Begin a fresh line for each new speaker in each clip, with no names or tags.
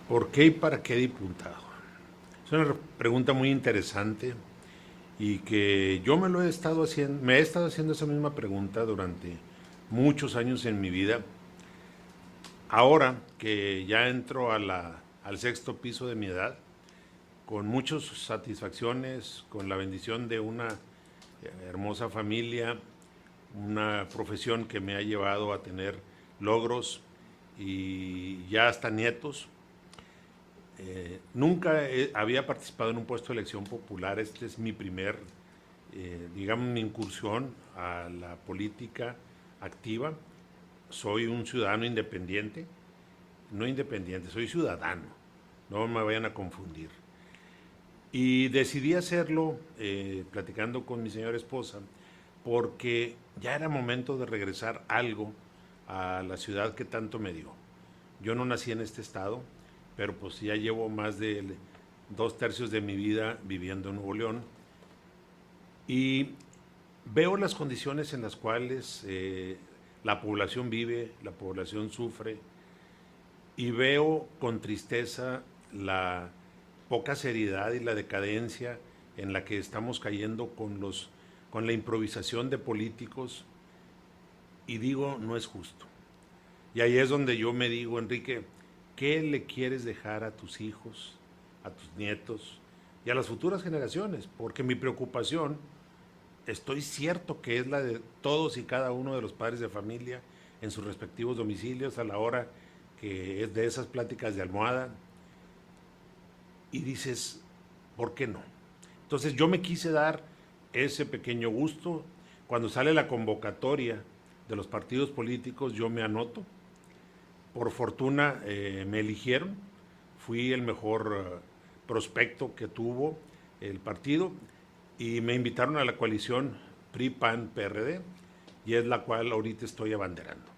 ¿Por qué y para qué diputado? Es una pregunta muy interesante y que yo me he estado haciendo esa misma pregunta durante muchos años en mi vida. Ahora que ya entro al sexto piso de mi edad, con muchas satisfacciones, con la bendición de una hermosa familia, una profesión que me ha llevado a tener logros y ya hasta nietos. Nunca había participado en un puesto de elección popular. Este es mi primer, digamos, mi incursión a la política activa. Soy un ciudadano independiente, no independiente, soy ciudadano, no me vayan a confundir. Y decidí hacerlo platicando con mi señora esposa porque ya era momento de regresar algo a la ciudad que tanto me dio. Yo no nací en este estado, pero pues ya llevo más de 2/3 de mi vida viviendo en Nuevo León y veo las condiciones en las cuales la población vive, la población sufre, y veo con tristeza la poca seriedad y la decadencia en la que estamos cayendo con la improvisación de políticos, y digo, no es justo. Y ahí es donde yo me digo, Enrique, ¿qué le quieres dejar a tus hijos, a tus nietos y a las futuras generaciones? Porque mi preocupación, estoy cierto que es la de todos y cada uno de los padres de familia en sus respectivos domicilios a la hora que es de esas pláticas de almohada, y dices, ¿por qué no? Entonces yo me quise dar ese pequeño gusto. Cuando sale la convocatoria de los partidos políticos, yo me anoto. Por fortuna me eligieron, fui el mejor prospecto que tuvo el partido y me invitaron a la coalición PRI-PAN-PRD, y es la cual ahorita estoy abanderando.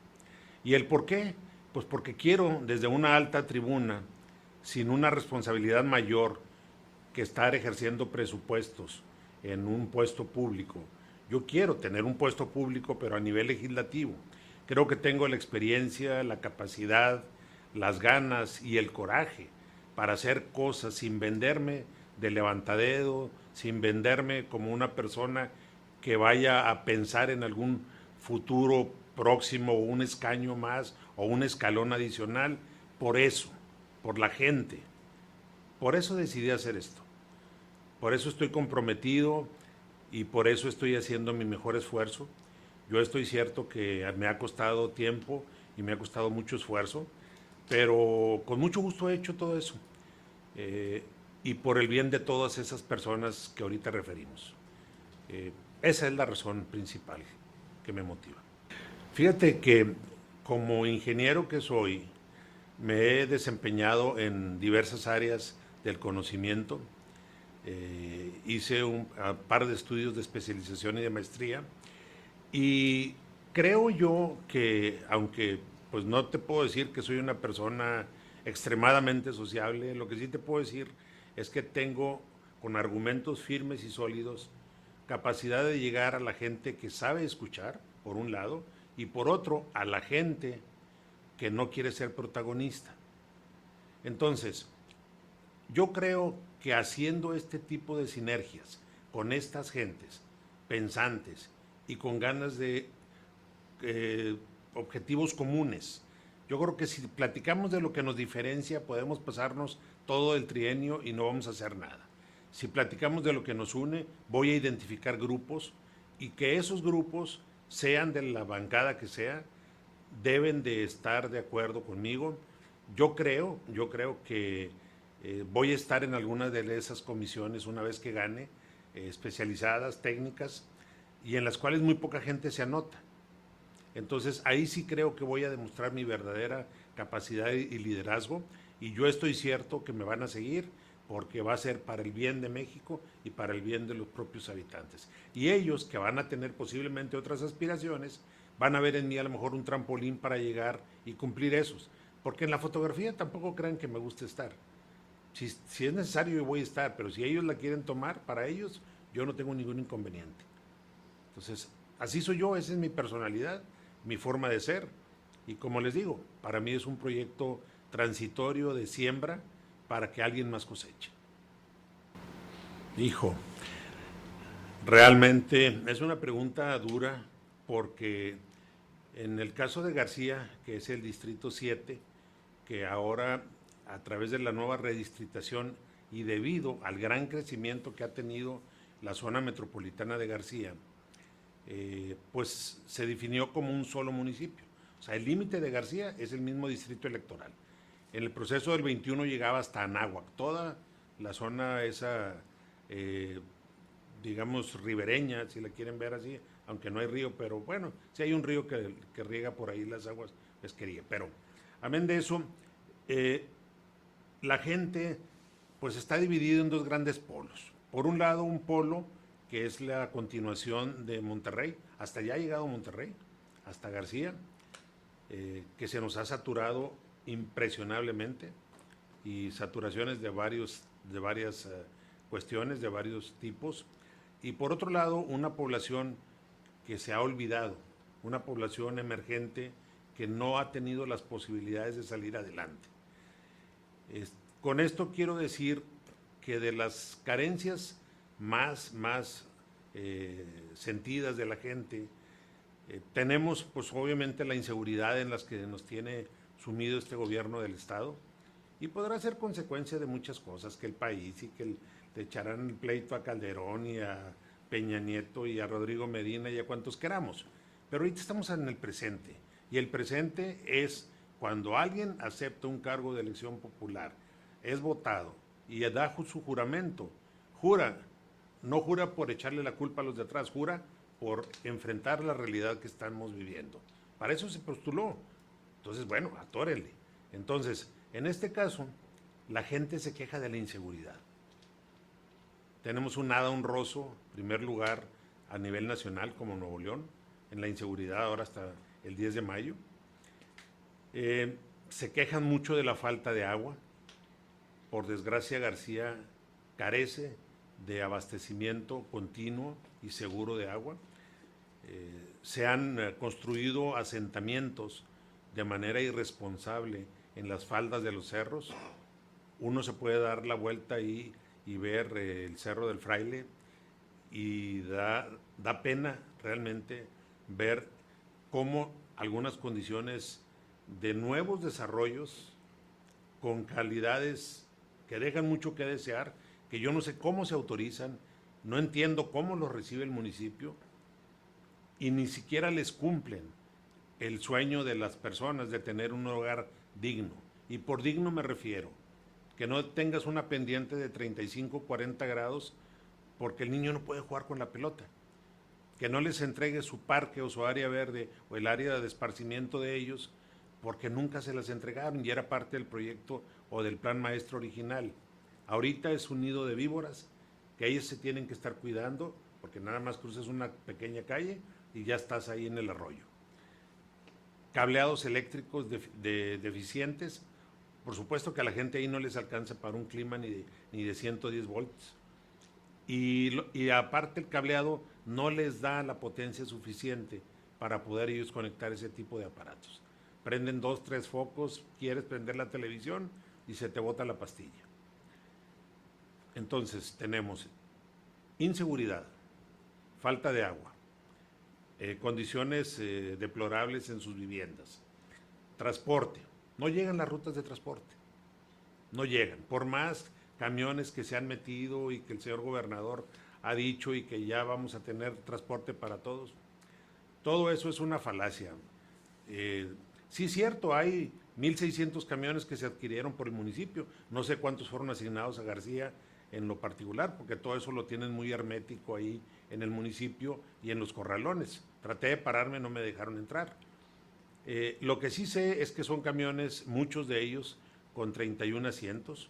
¿Y el por qué? Pues porque quiero desde una alta tribuna, sin una responsabilidad mayor que estar ejerciendo presupuestos en un puesto público. Yo quiero tener un puesto público, pero a nivel legislativo. Creo que tengo la experiencia, la capacidad, las ganas y el coraje para hacer cosas sin venderme de levantadedo, sin venderme como una persona que vaya a pensar en algún futuro próximo o un escaño más o un escalón adicional. Por eso, por la gente, por eso decidí hacer esto. Por eso estoy comprometido y por eso estoy haciendo mi mejor esfuerzo. Yo estoy cierto que me ha costado tiempo y me ha costado mucho esfuerzo, pero con mucho gusto he hecho todo eso. eh, y por el bien de todas esas personas que ahorita referimos. Eh, Esa es la razón principal que me motiva. Fíjate que como ingeniero que soy, me he desempeñado en diversas áreas del conocimiento. Hice un par de estudios de especialización y de maestría, y creo yo que, aunque pues no te puedo decir que soy una persona extremadamente sociable, lo que sí te puedo decir es que tengo, con argumentos firmes y sólidos, capacidad de llegar a la gente que sabe escuchar, por un lado, y por otro, a la gente que no quiere ser protagonista. Entonces, yo creo que haciendo este tipo de sinergias con estas gentes pensantes y con ganas de objetivos comunes, yo creo que si platicamos de lo que nos diferencia, podemos pasarnos todo el trienio y no vamos a hacer nada. Si platicamos de lo que nos une, voy a identificar grupos, y que esos grupos, sean de la bancada que sea, deben de estar de acuerdo conmigo. Yo creo que voy a estar en algunas de esas comisiones una vez que gane, especializadas, técnicas, y en las cuales muy poca gente se anota. Entonces ahí sí creo que voy a demostrar mi verdadera capacidad y liderazgo, y yo estoy cierto que me van a seguir porque va a ser para el bien de México y para el bien de los propios habitantes. Y ellos, que van a tener posiblemente otras aspiraciones, van a ver en mí a lo mejor un trampolín para llegar y cumplir esos. Porque en la fotografía tampoco crean que me guste estar. Si es necesario, yo voy a estar, pero si ellos la quieren tomar para ellos, yo no tengo ningún inconveniente. Entonces, así soy yo, esa es mi personalidad, mi forma de ser. Y como les digo, para mí es un proyecto transitorio de siembra para que alguien más coseche. Hijo, realmente es una pregunta dura porque en el caso de García, que es el distrito 7, que ahora a través de la nueva redistritación y debido al gran crecimiento que ha tenido la zona metropolitana de García, pues se definió como un solo municipio. O sea, el límite de García es el mismo distrito electoral. En el proceso del 21 llegaba hasta Anáhuac, toda la zona esa, digamos, ribereña, si la quieren ver así, aunque no hay río, pero bueno, sí hay un río que riega por ahí las aguas pesquería. Pero, amén de eso, la gente pues está dividida en dos grandes polos. Por un lado, un polo que es la continuación de Monterrey, hasta allá ha llegado Monterrey, hasta García, que se nos ha saturado impresionablemente, y saturaciones de varias cuestiones, de varios tipos. Y por otro lado, una población que se ha olvidado, una población emergente que no ha tenido las posibilidades de salir adelante. Con esto quiero decir que de las carencias más sentidas de la gente, tenemos pues obviamente la inseguridad en las que nos tiene sumido este gobierno del Estado, y podrá ser consecuencia de muchas cosas, que el país y que le echarán el pleito a Calderón y a Peña Nieto y a Rodrigo Medina y a cuantos queramos. Pero ahorita estamos en el presente, y el presente es cuando alguien acepta un cargo de elección popular, es votado y da su juramento, jura, no jura por echarle la culpa a los de atrás, jura por enfrentar la realidad que estamos viviendo. Para eso se postuló. Entonces, bueno, atórele. Entonces, en este caso, la gente se queja de la inseguridad. Tenemos un nada honroso, primer lugar a nivel nacional como Nuevo León, en la inseguridad ahora hasta el 10 de mayo. Se quejan mucho de la falta de agua. Por desgracia, García carece de abastecimiento continuo y seguro de agua. Se han construido asentamientos de manera irresponsable en las faldas de los cerros. Uno se puede dar la vuelta ahí y ver el Cerro del Fraile, y da pena realmente ver cómo algunas condiciones de nuevos desarrollos con calidades que dejan mucho que desear, que yo no sé cómo se autorizan, no entiendo cómo los recibe el municipio, y ni siquiera les cumplen el sueño de las personas de tener un hogar digno. Y por digno me refiero que no tengas una pendiente de 35, 40 grados porque el niño no puede jugar con la pelota, que no les entregue su parque o su área verde o el área de esparcimiento de ellos porque nunca se las entregaron y era parte del proyecto o del plan maestro original. Ahorita es un nido de víboras que ellos se tienen que estar cuidando, porque nada más cruzas una pequeña calle y ya estás ahí en el arroyo. Cableados eléctricos deficientes. Por supuesto que a la gente ahí no les alcanza para un clima ni de 110 volts. Y aparte el cableado no les da la potencia suficiente para poder ellos conectar ese tipo de aparatos. Prenden 2, 3 focos, quieres prender la televisión y se te bota la pastilla. Entonces tenemos inseguridad, falta de agua, condiciones deplorables en sus viviendas, transporte. No llegan las rutas de transporte, no llegan. Por más camiones que se han metido y que el señor gobernador ha dicho y que ya vamos a tener transporte para todos, todo eso es una falacia. Sí es cierto, hay 1,600 camiones que se adquirieron por el municipio, no sé cuántos fueron asignados a García en lo particular, porque todo eso lo tienen muy hermético ahí en el municipio y en los corralones. Traté de pararme, no me dejaron entrar. Lo que sí sé es que son camiones, muchos de ellos, con 31 asientos,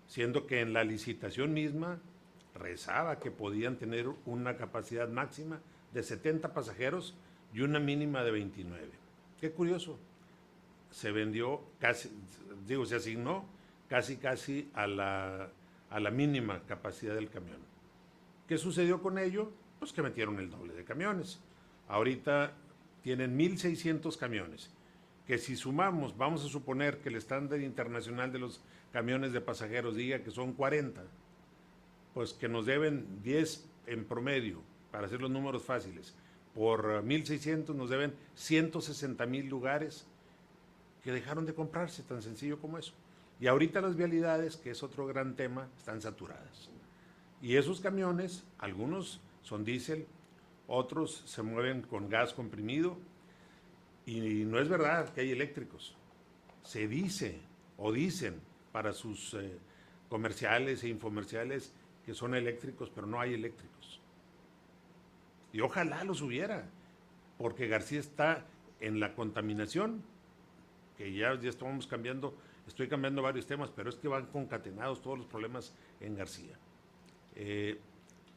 siendo que en la licitación misma rezaba que podían tener una capacidad máxima de 70 pasajeros y una mínima de 29. Qué curioso. Se vendió casi, se asignó casi a la mínima capacidad del camión. ¿Qué sucedió con ello? Pues que metieron el doble de camiones. Ahorita tienen 1,600 camiones que si sumamos, vamos a suponer que el estándar internacional de los camiones de pasajeros diga que son 40, pues que nos deben 10 en promedio, para hacer los números fáciles, por 1,600 nos deben 160,000 lugares que dejaron de comprarse, tan sencillo como eso. Y ahorita las vialidades, que es otro gran tema, están saturadas. Y esos camiones, algunos son diésel, otros se mueven con gas comprimido, y no es verdad que hay eléctricos. Se dice o dicen para sus comerciales e infomerciales que son eléctricos, pero no hay eléctricos. Y ojalá los hubiera, porque García está en la contaminación, que ya estamos cambiando, estoy cambiando varios temas, pero es que van concatenados todos los problemas en García.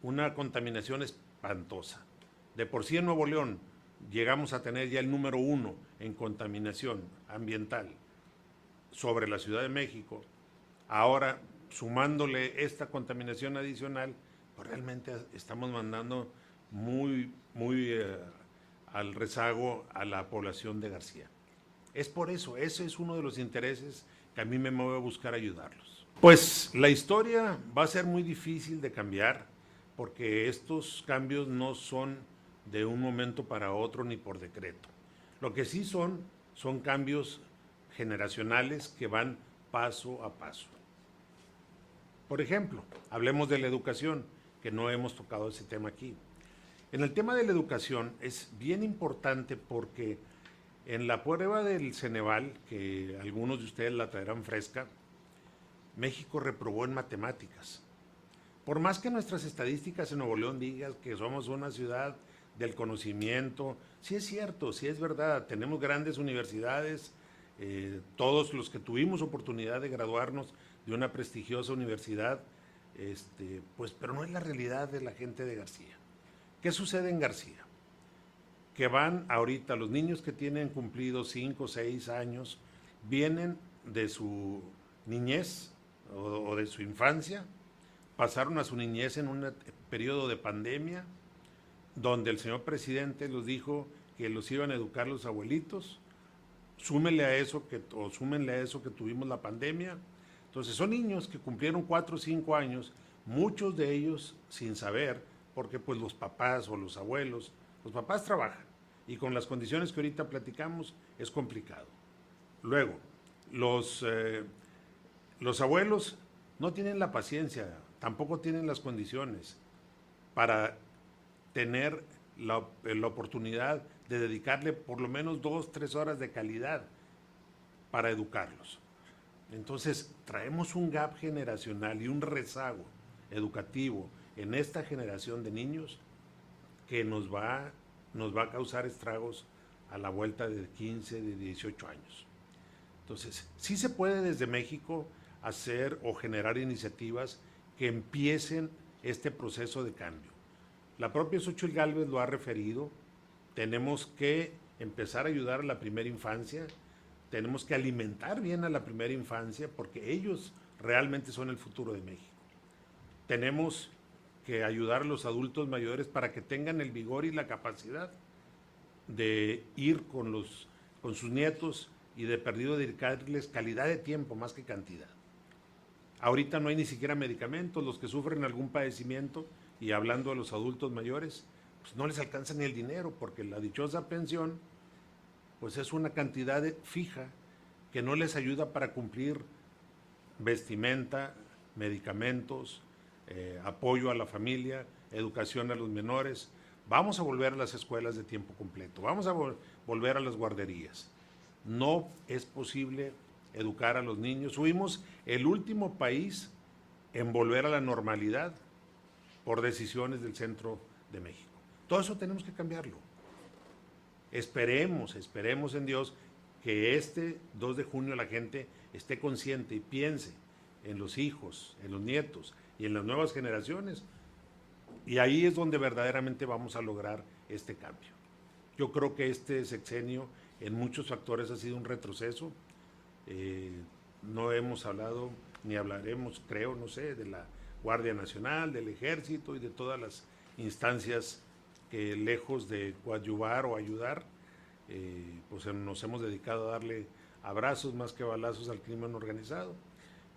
Una contaminación espantosa. De por sí en Nuevo León llegamos a tener ya el número 1 en contaminación ambiental sobre la Ciudad de México. Ahora, sumándole esta contaminación adicional, pues realmente estamos mandando muy al rezago a la población de García. Es por eso, ese es uno de los intereses que a mí me mueve a buscar ayudarlos. Pues la historia va a ser muy difícil de cambiar, porque estos cambios no son de un momento para otro ni por decreto. Lo que sí son cambios generacionales que van paso a paso. Por ejemplo, hablemos de la educación, que no hemos tocado ese tema aquí. En el tema de la educación es bien importante porque en la prueba del Ceneval, que algunos de ustedes la traerán fresca, México reprobó en matemáticas. Por más que nuestras estadísticas en Nuevo León digan que somos una ciudad del conocimiento, sí es cierto, sí es verdad, tenemos grandes universidades, todos los que tuvimos oportunidad de graduarnos de una prestigiosa universidad, pues, pero no es la realidad de la gente de García. ¿Qué sucede en García? Que van ahorita los niños que tienen cumplidos 5 o 6 años, vienen de su niñez o de su infancia, pasaron a su niñez en un periodo de pandemia, donde el señor presidente los dijo que los iban a educar los abuelitos, súmenle a eso que tuvimos la pandemia. Entonces son niños que cumplieron 4 o 5 años, muchos de ellos sin saber, porque pues los papás o los abuelos, los papás trabajan, y con las condiciones que ahorita platicamos es complicado. Luego, los abuelos no tienen la paciencia, tampoco tienen las condiciones para tener la oportunidad de dedicarle por lo menos 2 o 3 horas de calidad para educarlos. Entonces, traemos un gap generacional y un rezago educativo en esta generación de niños que nos va a causar estragos a la vuelta de 15, de 18 años. Entonces, sí se puede desde México hacer o generar iniciativas que empiecen este proceso de cambio. La propia Xóchitl Gálvez lo ha referido, tenemos que empezar a ayudar a la primera infancia, tenemos que alimentar bien a la primera infancia porque ellos realmente son el futuro de México. Tenemos que ayudar a los adultos mayores para que tengan el vigor y la capacidad de ir con sus nietos y de perdido dedicarles calidad de tiempo más que cantidad. Ahorita no hay ni siquiera medicamentos, los que sufren algún padecimiento, y hablando de los adultos mayores, pues no les alcanza ni el dinero, porque la dichosa pensión pues es una cantidad fija que no les ayuda para cumplir vestimenta, medicamentos, apoyo a la familia, educación a los menores. Vamos a volver a las escuelas de tiempo completo, vamos a volver a las guarderías. No es posible educar a los niños. Fuimos el último país en volver a la normalidad por decisiones del centro de México. Todo eso tenemos que cambiarlo. Esperemos en Dios que este 2 de junio la gente esté consciente y piense en los hijos, en los nietos y en las nuevas generaciones. Y ahí es donde verdaderamente vamos a lograr este cambio. Yo creo que este sexenio en muchos factores ha sido un retroceso. No hemos hablado ni hablaremos, creo, no sé, de la Guardia Nacional, del Ejército y de todas las instancias que lejos de coadyuvar o ayudar, pues nos hemos dedicado a darle abrazos más que balazos al crimen organizado.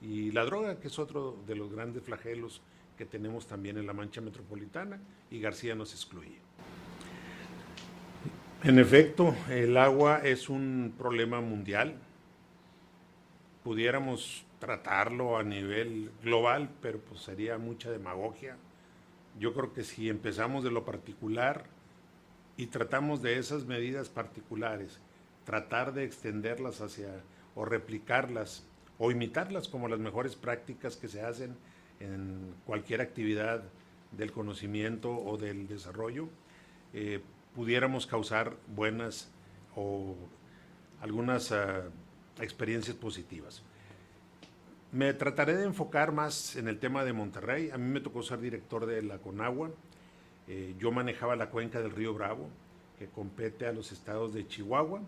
Y la droga, que es otro de los grandes flagelos que tenemos también en la Mancha Metropolitana, y García nos excluye. En efecto, el agua es un problema mundial. Pudiéramos tratarlo a nivel global, pero pues sería mucha demagogia. Yo creo que si empezamos de lo particular y tratamos de esas medidas particulares, tratar de extenderlas hacia, o replicarlas, o imitarlas como las mejores prácticas que se hacen en cualquier actividad del conocimiento o del desarrollo, pudiéramos causar buenas o algunas experiencias positivas. Me trataré de enfocar más en el tema de Monterrey. A mí me tocó ser director de la Conagua. Yo manejaba la cuenca del río Bravo, que compete a los estados de Chihuahua,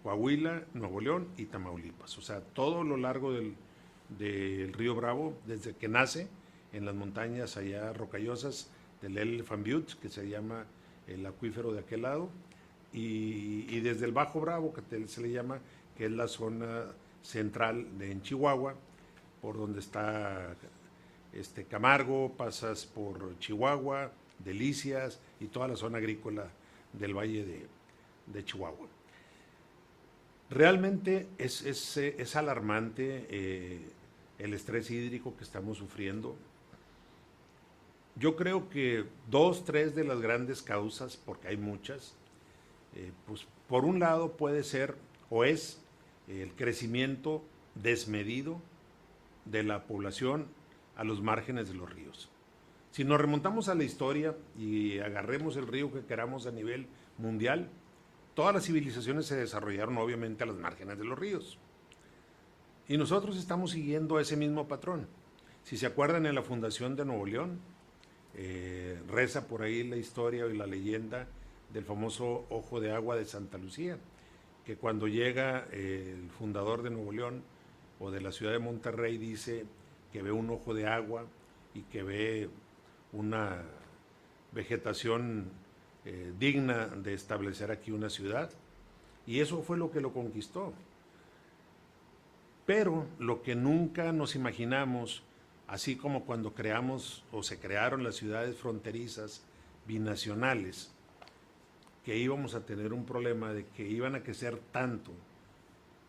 Coahuila, Nuevo León y Tamaulipas. O sea, todo lo largo del río Bravo, desde que nace en las montañas allá rocallosas del Elephant Butte, que se llama el acuífero de aquel lado, y desde el Bajo Bravo, que se le llama, que es la zona central en Chihuahua, por donde está Camargo, pasas por Chihuahua, Delicias y toda la zona agrícola del valle de Chihuahua. Realmente es alarmante el estrés hídrico que estamos sufriendo. Yo creo que 2, 3 de las grandes causas, porque hay muchas, pues por un lado puede ser o es el crecimiento desmedido de la población a los márgenes de los ríos. Si nos remontamos a la historia y agarremos el río que queramos a nivel mundial, todas las civilizaciones se desarrollaron obviamente a los márgenes de los ríos. Y nosotros estamos siguiendo ese mismo patrón. Si se acuerdan, en la fundación de Nuevo León, reza por ahí la historia y la leyenda del famoso Ojo de Agua de Santa Lucía, que cuando llega el fundador de Nuevo León o de la ciudad de Monterrey dice que ve un ojo de agua y que ve una vegetación digna de establecer aquí una ciudad, y eso fue lo que lo conquistó. Pero lo que nunca nos imaginamos, así como cuando creamos o se crearon las ciudades fronterizas binacionales, que íbamos a tener un problema de que iban a crecer tanto,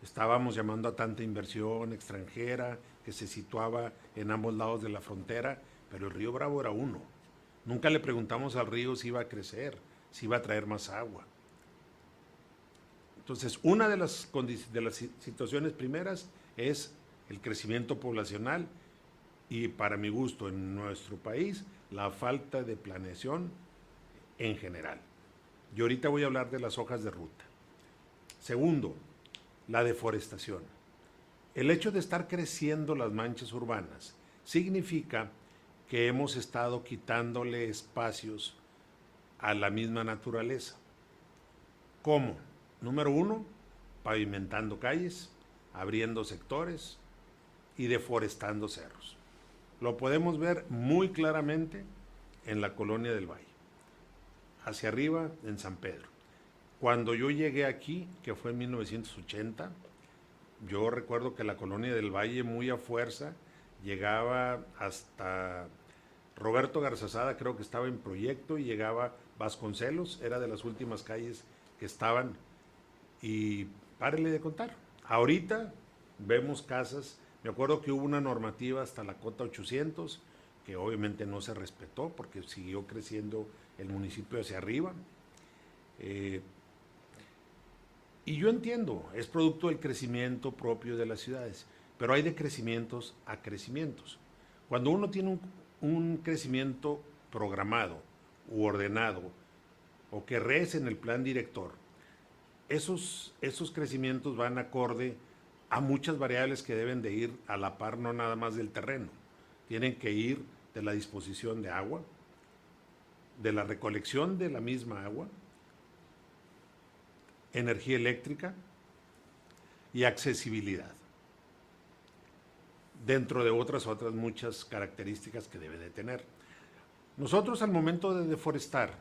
estábamos llamando a tanta inversión extranjera que se situaba en ambos lados de la frontera, pero el río Bravo era uno. Nunca le preguntamos al río si iba a crecer, si iba a traer más agua. Entonces, una de las situaciones primeras es el crecimiento poblacional y, para mi gusto, en nuestro país, la falta de planeación en general. Y ahorita voy a hablar de las hojas de ruta. Segundo, la deforestación. El hecho de estar creciendo las manchas urbanas significa que hemos estado quitándole espacios a la misma naturaleza. ¿Cómo? Número 1, pavimentando calles, abriendo sectores y deforestando cerros. Lo podemos ver muy claramente en la Colonia del Valle, hacia arriba en San Pedro. Cuando yo llegué aquí, que fue en 1980, yo recuerdo que la Colonia del Valle, muy a fuerza, llegaba hasta Roberto Garzazada, creo que estaba en proyecto, y llegaba Vasconcelos, era de las últimas calles que estaban, y párele de contar. Ahorita vemos casas, me acuerdo que hubo una normativa hasta la cota 800, que obviamente no se respetó porque siguió creciendo el municipio hacia arriba. Y yo entiendo, es producto del crecimiento propio de las ciudades, pero hay de crecimientos a crecimientos. Cuando uno tiene un crecimiento programado u ordenado, o que reza en el plan director, esos crecimientos van acorde a muchas variables que deben de ir a la par, no nada más del terreno. Tienen que ir de la disposición de agua, de la recolección de la misma agua, energía eléctrica y accesibilidad, dentro de otras muchas características que debe de tener. Nosotros, al momento de deforestar,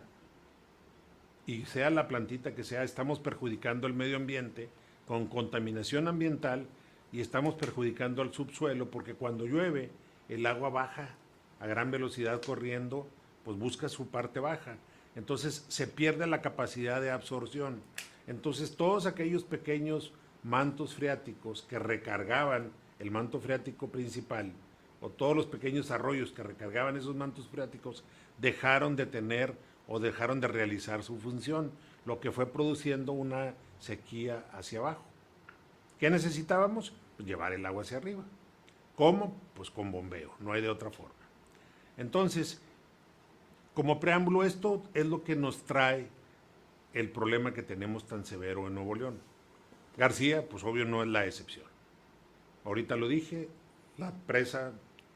y sea la plantita que sea, estamos perjudicando el medio ambiente con contaminación ambiental y estamos perjudicando al subsuelo porque cuando llueve el agua baja a gran velocidad corriendo, pues busca su parte baja. Entonces se pierde la capacidad de absorción. Entonces todos aquellos pequeños mantos freáticos que recargaban el manto freático principal, o todos los pequeños arroyos que recargaban esos mantos freáticos, dejaron de tener o dejaron de realizar su función, lo que fue produciendo una sequía hacia abajo. ¿Qué necesitábamos? Pues llevar el agua hacia arriba. ¿Cómo? Pues con bombeo, no hay de otra forma. Entonces, como preámbulo, esto es lo que nos trae el problema que tenemos tan severo en Nuevo León. García, pues obvio no es la excepción. Ahorita lo dije, la presa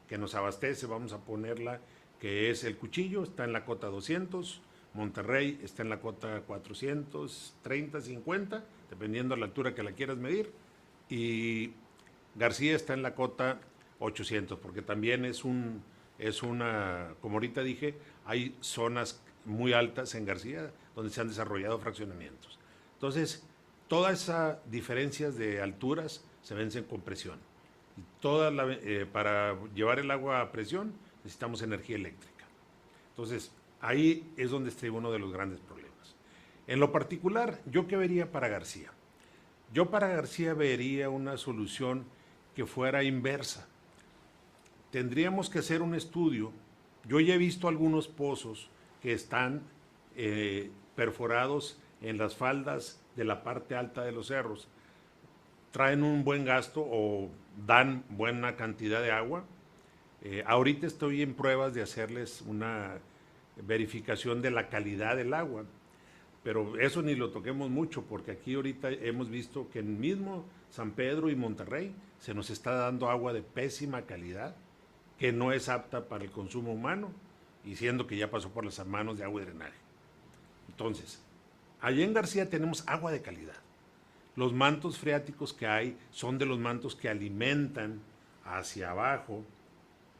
que nos abastece, vamos a ponerla, que es el Cuchillo, está en la cota 200, Monterrey está en la cota 430, 50, dependiendo de la altura que la quieras medir, y García está en la cota 800, porque también es una, como ahorita dije, hay zonas muy altas en García donde se han desarrollado fraccionamientos. Entonces, todas esas diferencias de alturas se vencen con presión. Y para llevar el agua a presión necesitamos energía eléctrica. Entonces, ahí es donde estriba uno de los grandes problemas. En lo particular, ¿yo qué vería para García? Yo para García vería una solución que fuera inversa. Tendríamos que hacer un estudio. Yo ya he visto algunos pozos que están perforados en las faldas de la parte alta de los cerros. Traen un buen gasto o dan buena cantidad de agua. Ahorita estoy en pruebas de hacerles una verificación de la calidad del agua, pero eso ni lo toquemos mucho porque aquí ahorita hemos visto que en mismo San Pedro y Monterrey se nos está dando agua de pésima calidad que no es apta para el consumo humano y siendo que ya pasó por las manos de agua y drenaje. Entonces, allá en García tenemos agua de calidad. Los mantos freáticos que hay son de los mantos que alimentan hacia abajo,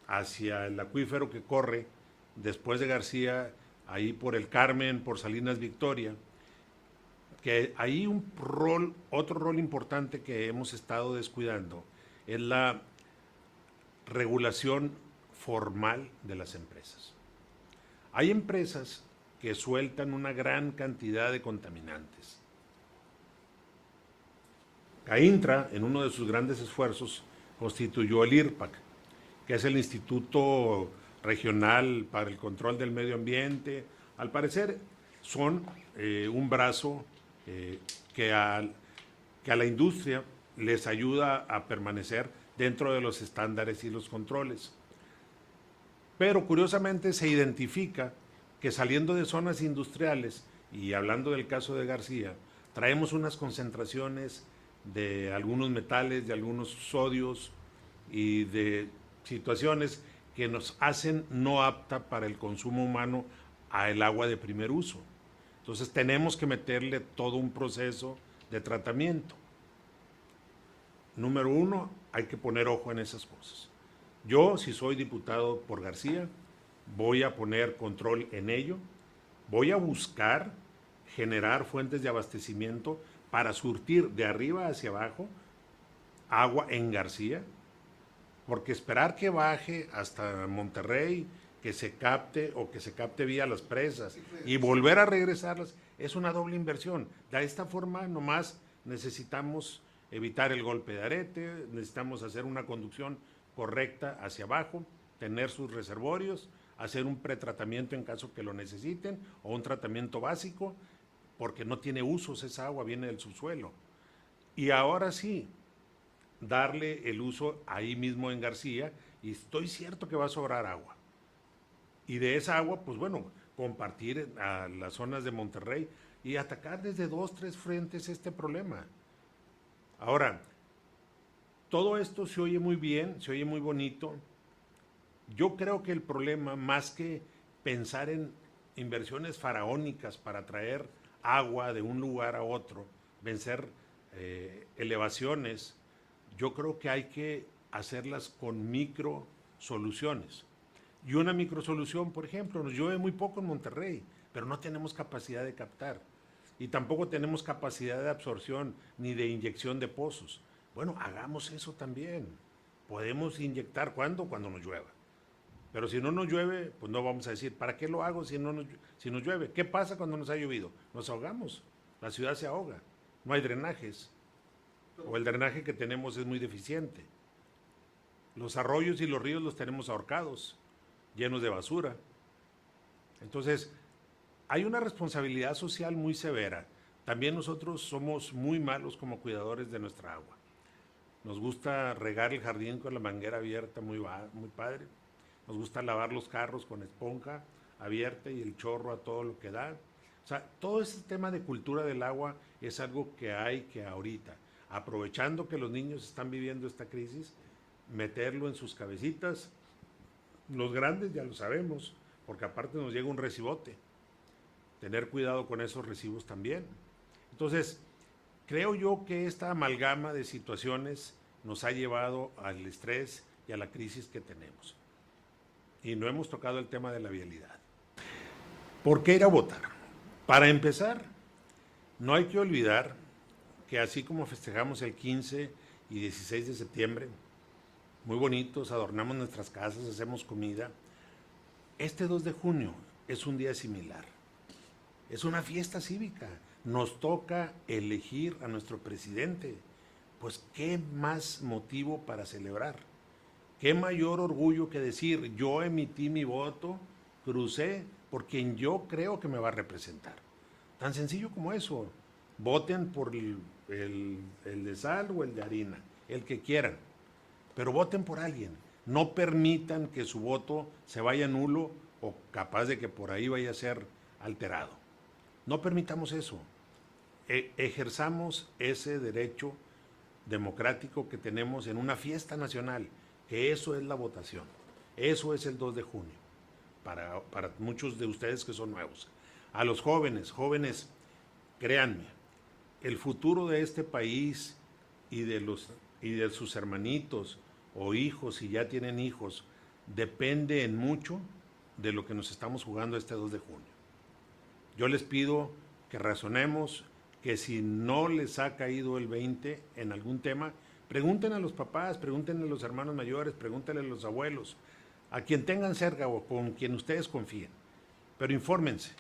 hacia el acuífero que corre después de García, ahí por el Carmen, por Salinas Victoria, que ahí otro rol importante que hemos estado descuidando es la regulación formal de las empresas. Hay empresas que sueltan una gran cantidad de contaminantes. CAINTRA, en uno de sus grandes esfuerzos, constituyó el IRPAC, que es el Instituto Regional para el Control del Medio Ambiente. Al parecer son un brazo que a la industria les ayuda a permanecer dentro de los estándares y los controles. Pero curiosamente se identifica que saliendo de zonas industriales, y hablando del caso de García, traemos unas concentraciones de algunos metales, de algunos sodios y de situaciones que nos hacen no apta para el consumo humano a el agua de primer uso. Entonces tenemos que meterle todo un proceso de tratamiento. Número uno, hay que poner ojo en esas cosas. Yo, si soy diputado por García, voy a poner control en ello, voy a buscar generar fuentes de abastecimiento para surtir de arriba hacia abajo agua en García, porque esperar que baje hasta Monterrey, que se capte o que se capte vía las presas y volver a regresarlas, es una doble inversión. De esta forma nomás necesitamos evitar el golpe de arete, necesitamos hacer una conducción correcta hacia abajo, tener sus reservorios, hacer un pretratamiento en caso que lo necesiten o un tratamiento básico, porque no tiene usos esa agua, viene del subsuelo. Y ahora sí, darle el uso ahí mismo en García, y estoy cierto que va a sobrar agua. Y de esa agua, pues bueno, compartir a las zonas de Monterrey y atacar desde 2, 3 frentes este problema. Ahora, todo esto se oye muy bien, se oye muy bonito. Yo creo que el problema, más que pensar en inversiones faraónicas para traer agua de un lugar a otro, vencer elevaciones, yo creo que hay que hacerlas con micro soluciones. Y una microsolución, por ejemplo, nos llueve muy poco en Monterrey, pero no tenemos capacidad de captar. Y tampoco tenemos capacidad de absorción ni de inyección de pozos. Bueno, hagamos eso también. Podemos inyectar, ¿cuándo? Cuando nos llueva. Pero si no nos llueve, pues no vamos a decir, ¿para qué lo hago si nos llueve? ¿Qué pasa cuando nos ha llovido? Nos ahogamos, la ciudad se ahoga, no hay drenajes, o el drenaje que tenemos es muy deficiente. Los arroyos y los ríos los tenemos ahorcados, llenos de basura. Entonces, hay una responsabilidad social muy severa. También nosotros somos muy malos como cuidadores de nuestra agua. Nos gusta regar el jardín con la manguera abierta, muy padre. Nos gusta lavar los carros con esponja abierta y el chorro a todo lo que da. O sea, todo ese tema de cultura del agua es algo que hay que ahorita, aprovechando que los niños están viviendo esta crisis, meterlo en sus cabecitas. Los grandes ya lo sabemos, porque aparte nos llega un recibote. Tener cuidado con esos recibos también. Entonces, creo yo que esta amalgama de situaciones nos ha llevado al estrés y a la crisis que tenemos. Y no hemos tocado el tema de la vialidad. ¿Por qué ir a votar? Para empezar, no hay que olvidar que así como festejamos el 15 y 16 de septiembre, muy bonitos, adornamos nuestras casas, hacemos comida, este 2 de junio es un día similar. Es una fiesta cívica. Nos toca elegir a nuestro presidente. Pues, ¿qué más motivo para celebrar? ¿Qué mayor orgullo que decir, yo emití mi voto, crucé por quien yo creo que me va a representar? Tan sencillo como eso. Voten por el de sal o el de harina, el que quieran, pero voten por alguien. No permitan que su voto se vaya nulo o capaz de que por ahí vaya a ser alterado. No permitamos eso. Ejerzamos ese derecho democrático que tenemos en una fiesta nacional, que eso es la votación. Eso es el 2 de junio, para muchos de ustedes que son nuevos. A los jóvenes, créanme, el futuro de este país y de sus hermanitos o hijos, si ya tienen hijos, depende en mucho de lo que nos estamos jugando este 2 de junio. Yo les pido que razonemos, que si no les ha caído el 20 en algún tema, pregunten a los papás, pregunten a los hermanos mayores, pregúntenle a los abuelos, a quien tengan cerca o con quien ustedes confíen. Pero infórmense.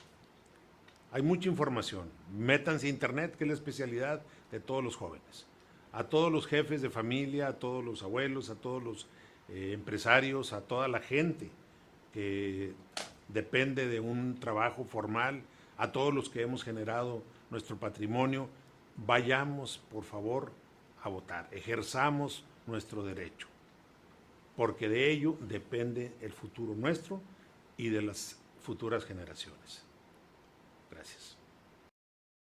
Hay mucha información. Métanse a internet, que es la especialidad de todos los jóvenes. A todos los jefes de familia, a todos los abuelos, a todos los empresarios, a toda la gente que depende de un trabajo formal, a todos los que hemos generado nuestro patrimonio, vayamos, por favor, a votar. Ejerzamos nuestro derecho, porque de ello depende el futuro nuestro y de las futuras generaciones. Gracias.